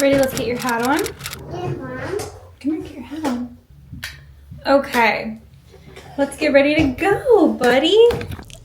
Ready? Let's get your hat on. Yes, Mom. Come here, get your hat on. Okay. Let's get ready to go, buddy.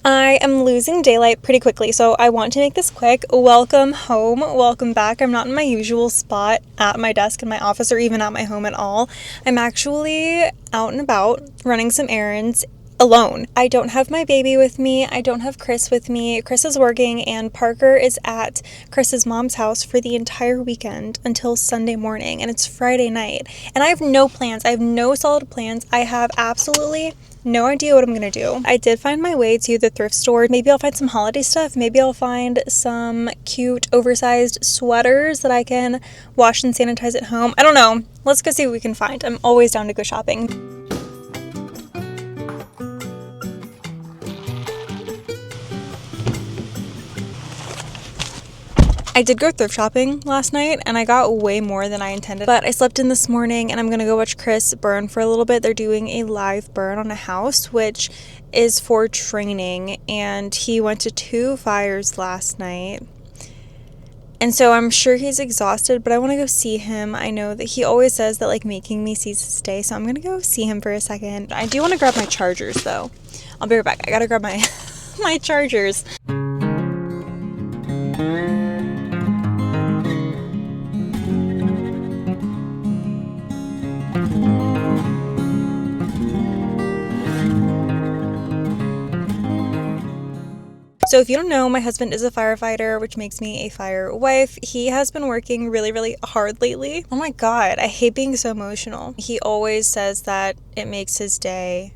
I am losing daylight pretty quickly, so I want to make this quick. Welcome home. Welcome back. I'm not in my usual spot at my desk in my office or even at my home at all. I'm actually out and about running some errands alone. I don't have my baby with me. I don't have Chris with me. Chris is working and Parker is at Chris's mom's house for the entire weekend until Sunday morning, and it's Friday night. And I have no plans. I have no solid plans. I have absolutely no idea what I'm gonna do. I did find my way to the thrift store. Maybe I'll find some holiday stuff. Maybe I'll find some cute oversized sweaters that I can wash and sanitize at home. I don't know. Let's go see what we can find. I'm always down to go shopping. I did go thrift shopping last night and I got way more than I intended, but I slept in this morning and I'm gonna go watch Chris burn for a little bit. They're doing a live burn on a house, which is for training, and he went to 2 fires last night. And so I'm sure he's exhausted, but I want to go see him. I know that he always says that like making me seize his day, so I'm gonna go see him for a second. I do want to grab my chargers though. I'll be right back. I gotta grab my my chargers. So if you don't know, my husband is a firefighter, which makes me a fire wife. He has been working really, really hard lately. Oh my God, I hate being so emotional. He always says that it makes his day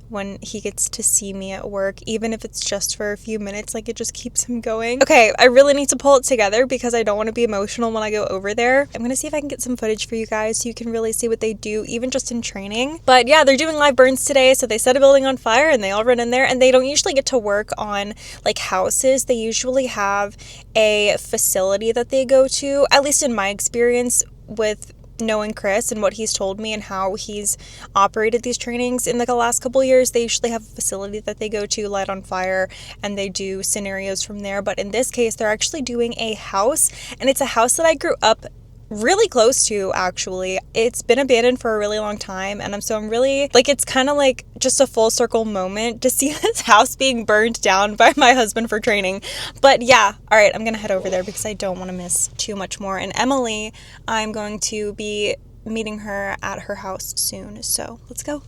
when he gets to see me at work, even if it's just for a few minutes, like it just keeps him going. Okay, I really need to pull it together because I don't want to be emotional when I go over there. I'm gonna see if I can get some footage for you guys so you can really see what they do, even just in training. But yeah, they're doing live burns today, so they set a building on fire and they all run in there, and they don't usually get to work on like houses. They usually have a facility that they go to, at least in my experience with knowing Chris and what he's told me and how he's operated these trainings in like the last couple years. They usually have a facility that they go to, light on fire, and they do scenarios from there. But in this case, they're actually doing a house, and it's a house that I grew up really close to, actually. It's been abandoned for a really long time, and I'm really like, it's kind of like just a full circle moment to see this house being burned down by my husband for training. But yeah, all right, I'm gonna head over there because I don't want to miss too much more. And Emily, I'm going to be meeting her at her house soon, so let's go.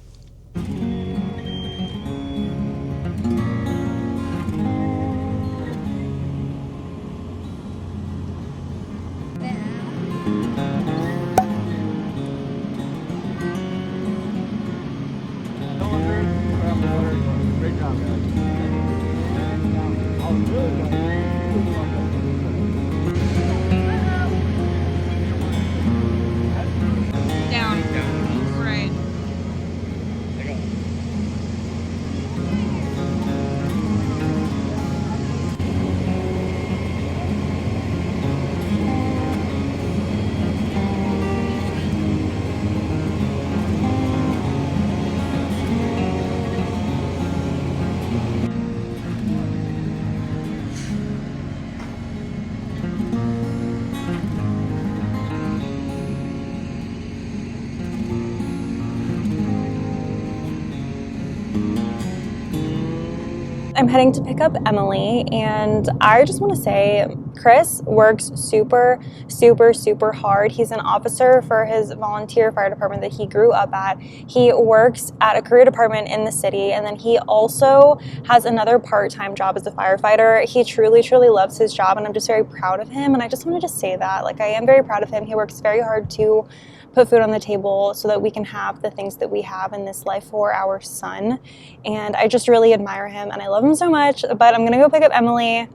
I'm heading to pick up Emily, and I just want to say Chris works super, super, super hard. He's an officer for his volunteer fire department that he grew up at. He works at a career department in the city, and then he also has another part-time job as a firefighter. He truly, truly loves his job, and I'm just very proud of him, and I just wanted to say that. Like, I am very proud of him. He works very hard to put food on the table so that we can have the things that we have in this life for our son. And I just really admire him and I love him so much. But I'm gonna go pick up Emily.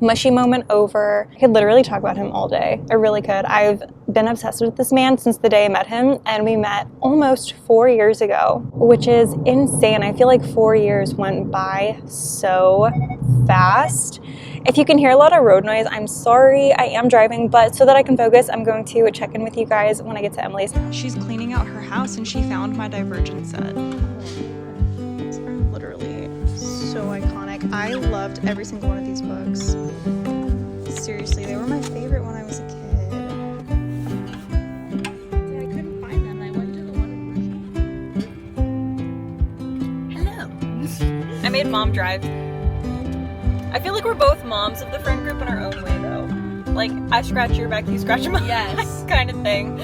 Mushy moment over. I could literally talk about him all day. I really could. I've been obsessed with this man since the day I met him, and we met almost 4 years ago, which is insane. I feel like 4 years went by so fast. If you can hear a lot of road noise, I'm sorry. I am driving, but so that I can focus, I'm going to check in with you guys when I get to Emily's. She's cleaning out her house and she found my Divergent set. These are literally so iconic. I loved every single one of these books. Seriously, they were my favorite when I was a kid. made mom drive. I feel like we're both moms of the friend group in our own way, though. Like, I scratch your back, you scratch my Yes. kind of thing.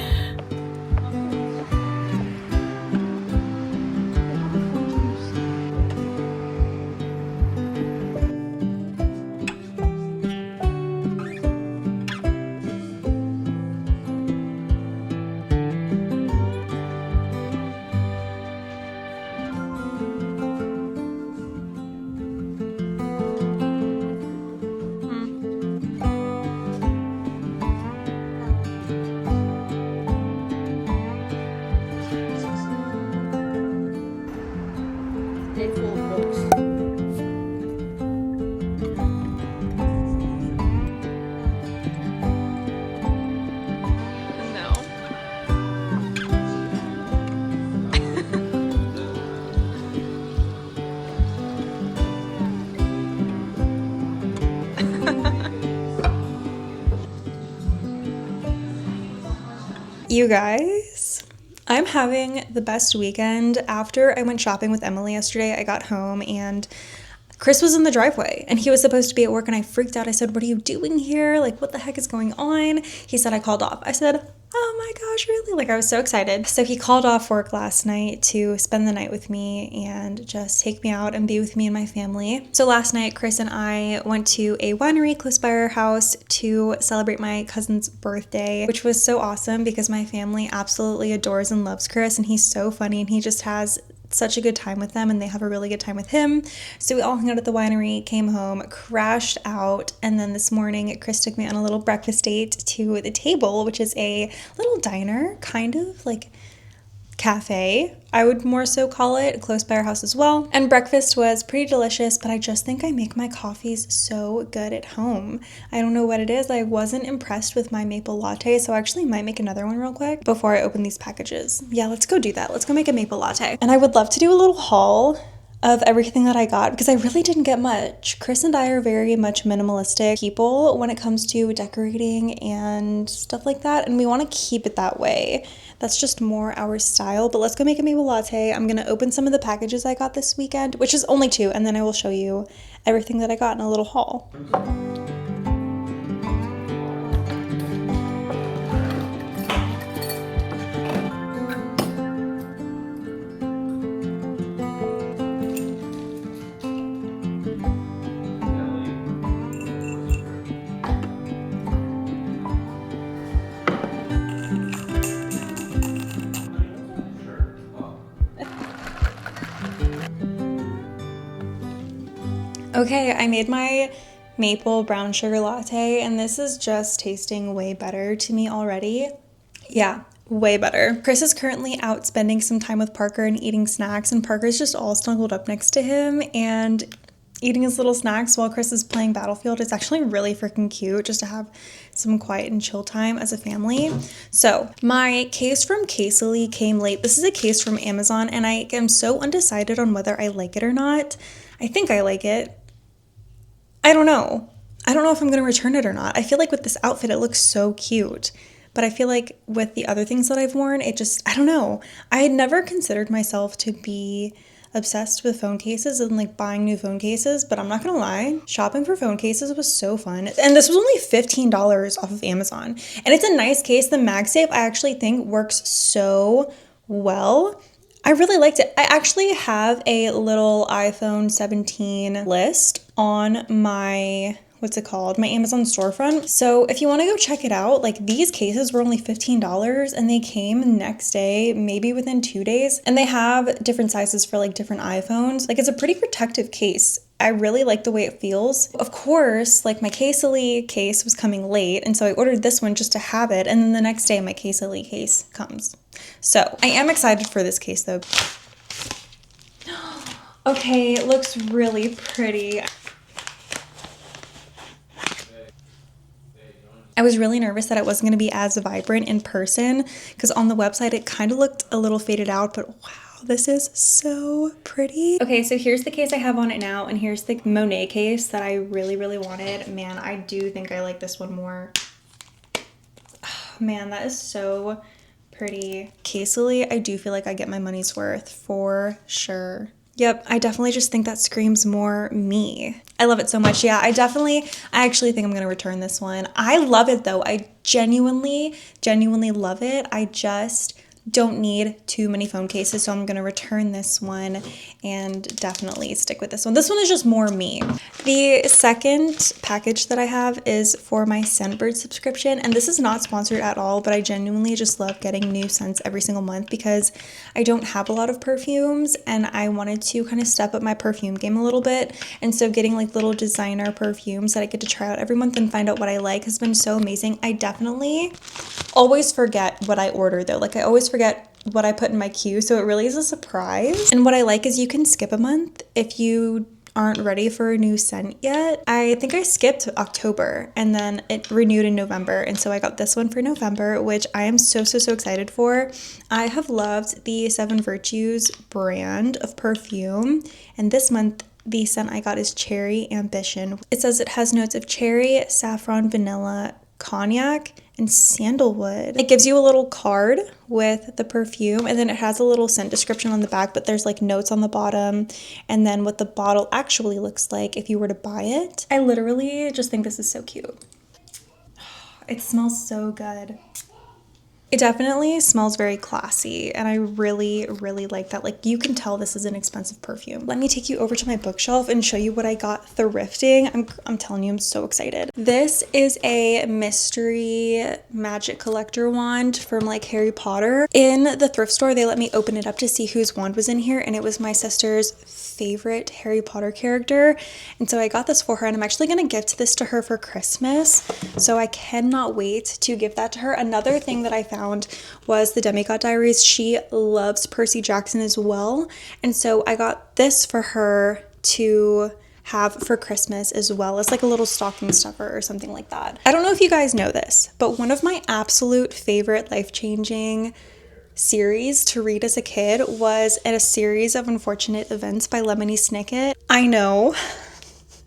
Day full of books. No. You guys, I'm having the best weekend. After I went shopping with Emily yesterday, I got home and Chris was in the driveway and he was supposed to be at work and I freaked out. I said, "What are you doing here? Like, what the heck is going on?" He said, "I called off." I said, "Oh my gosh, really?" Like, I was so excited. So he called off work last night to spend the night with me and just take me out and be with me and my family. So last night, Chris and I went to a winery close by our house to celebrate my cousin's birthday, which was so awesome because my family absolutely adores and loves Chris and he's so funny and he just has such a good time with them and they have a really good time with him. So we all hung out at the winery, came home, crashed out, and then this morning Chris took me on a little breakfast date to the Table, which is a little diner, kind of like cafe, I would more so call it, close by our house as well. And breakfast was pretty delicious, but I just think I make my coffees so good at home. I don't know what it is. I wasn't impressed with my maple latte, so I actually might make another one real quick before I open these packages. Yeah, let's go do that. Let's go make a maple latte. And I would love to do a little haul of everything that I got because I really didn't get much. Chris and I are very much minimalistic people when it comes to decorating and stuff like that, and we want to keep it that way. That's just more our style. But let's go make a maple latte. I'm gonna open some of the packages I got this weekend, which is only 2, and then I will show you everything that I got in a little haul. Okay, I made my maple brown sugar latte, and this is just tasting way better to me already. Yeah, way better. Chris is currently out spending some time with Parker and eating snacks, and Parker's just all snuggled up next to him and eating his little snacks while Chris is playing Battlefield. It's actually really freaking cute just to have some quiet and chill time as a family. So my case from Casely came late. This is a case from Amazon, and I am so undecided on whether I like it or not. I think I like it. I don't know. I don't know if I'm going to return it or not. I feel like with this outfit, it looks so cute. But I feel like with the other things that I've worn, it just, I don't know. I had never considered myself to be obsessed with phone cases and like buying new phone cases, but I'm not gonna lie, shopping for phone cases was so fun. And this was only $15 off of Amazon. And it's a nice case. The MagSafe I actually think works so well. I really liked it. I actually have a little iPhone 17 list on my, what's it called? My Amazon storefront. So if you want to go check it out, like these cases were only $15 and they came next day, maybe within 2 days. And they have different sizes for like different iPhones. Like it's a pretty protective case. I really like the way it feels. Of course, like my Casely case was coming late, and so I ordered this one just to have it, and then the next day my Casely case comes. So I am excited for this case though. Okay, it looks really pretty. I was really nervous that it wasn't going to be as vibrant in person because on the website it kind of looked a little faded out, but wow. This is so pretty. Okay, so here's the case I have on it now, and here's the Monet case that I really, really wanted. Man, I do think I like this one more. Oh, man, that is so pretty. Casely, I do feel like I get my money's worth for sure. Yep, I definitely just think that screams more me. I love it so much. Yeah, I actually think I'm going to return this one. I love it though. I genuinely love it. I just don't need too many phone cases, so I'm going to return this one and definitely stick with this one. This one is just more me. The second package that I have is for my Scentbird subscription, and this is not sponsored at all, but I genuinely just love getting new scents every single month because I don't have a lot of perfumes and I wanted to kind of step up my perfume game a little bit, and so getting like little designer perfumes that I get to try out every month and find out what I like has been so amazing. I definitely always forget what I order though. Like I always forget what I put in my queue, so it really is a surprise. And what I like is you can skip a month if you aren't ready for a new scent yet. I think I skipped October and then it renewed in November, and so I got this one for November, which I am so excited for. I have loved the Seven Virtues brand of perfume, and this month the scent I got is Cherry Ambition. It says it has notes of cherry, saffron, vanilla, cognac, and sandalwood. It gives you a little card with the perfume, and then it has a little scent description on the back, but there's like notes on the bottom, and then what the bottle actually looks like if you were to buy it. I literally just think this is so cute. It smells so good. It definitely smells very classy, and I really like that. Like, you can tell this is an expensive perfume. Let me take you over to my bookshelf and show you what I got thrifting. I'm telling you, I'm so excited. This is a mystery magic collector wand from like Harry Potter. In the thrift store, they let me open it up to see whose wand was in here, and it was my sister's favorite Harry Potter character, and so I got this for her, and I'm actually gonna gift this to her for Christmas, so I cannot wait to give that to her. Another thing that I found was the Demigod Diaries. She loves Percy Jackson as well, and so I got this for her to have for Christmas as well as like a little stocking stuffer or something like that. I don't know if you guys know this, but one of my absolute favorite life-changing series to read as a kid was A Series of Unfortunate Events by Lemony Snicket. I know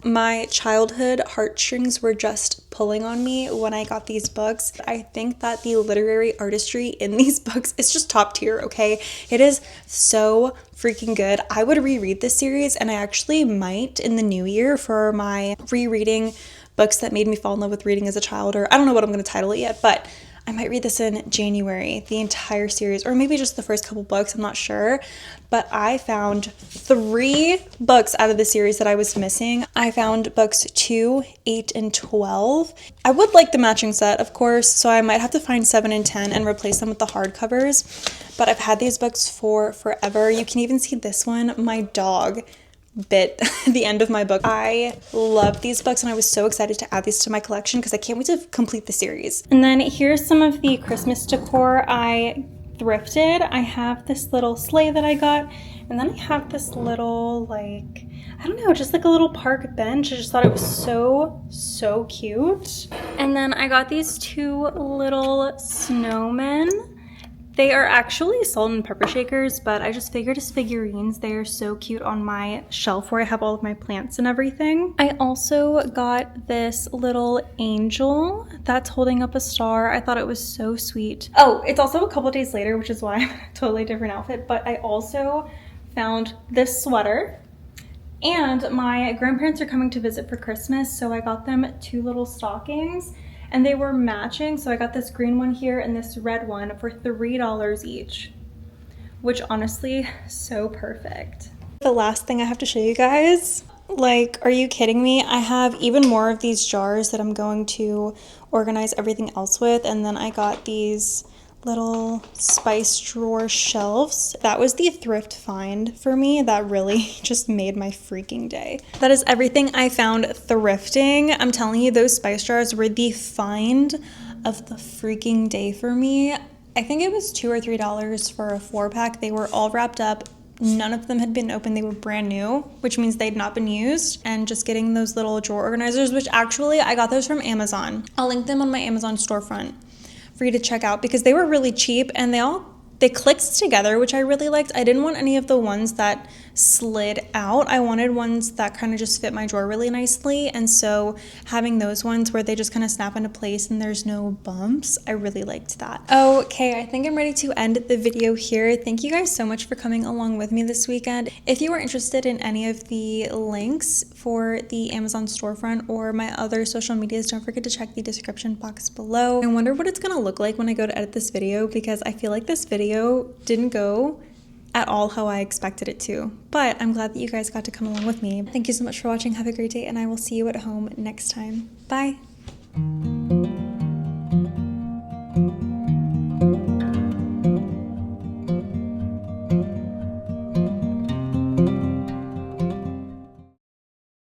my childhood heartstrings were just pulling on me when I got these books. I think that the literary artistry in these books is just top tier, okay? It is so freaking good. I would reread this series, and I actually might in the new year for my rereading books that made me fall in love with reading as a child, or I don't know what I'm going to title it yet, but I might read this in January, the entire series, or maybe just the first couple books, I'm not sure. But I found 3 books out of the series that I was missing. I found books 2, 8, and 12. I would like the matching set, of course, so I might have to find 7 and 10 and replace them with the hardcovers. But I've had these books for forever. You can even see this one. My dog bit the end of my book. I love these books, and I was so excited to add these to my collection because I can't wait to complete the series. And then here's some of the Christmas decor I thrifted. I have this little sleigh that I got, and then I have this little, like, I don't know, just like a little park bench. I just thought it was so cute. And then I got these 2 little snowmen. They are actually salt and pepper shakers, but I just figured as figurines, they are so cute on my shelf where I have all of my plants and everything. I also got this little angel that's holding up a star. I thought it was so sweet. Oh, it's also a couple days later, which is why I'm in a totally different outfit, but I also found this sweater. And my grandparents are coming to visit for Christmas, so I got them 2 little stockings. And they were matching, so I got this green one here and this red one for $3 each, which honestly, so perfect. The last thing I have to show you guys, like, are you kidding me? I have even more of these jars that I'm going to organize everything else with, and then I got these little spice drawer shelves. That was the thrift find for me that really just made my freaking day. That is everything I found thrifting. I'm telling you, those spice jars were the find of the freaking day for me. I think it was $2 or $3 for a 4-pack. They were all wrapped up. None of them had been opened. They were brand new, which means they'd not been used. And just getting those little drawer organizers, which actually I got those from Amazon. I'll link them on my Amazon storefront for you to check out because they were really cheap, and they clicked together, which I really liked. I didn't want any of the ones that slid out. I wanted ones that kind of just fit my drawer really nicely, and so having those ones where they just kind of snap into place and there's no bumps, I really liked that. Okay, I think I'm ready to end the video here. Thank you guys so much for coming along with me this weekend. If you are interested in any of the links for the Amazon storefront or my other social medias, don't forget to check the description box below. I wonder what it's gonna look like when I go to edit this video, because I feel like this video didn't go at all how I expected it to, but I'm glad that you guys got to come along with me. Thank you so much for watching. Have a great day, and I will see you at home next time. Bye.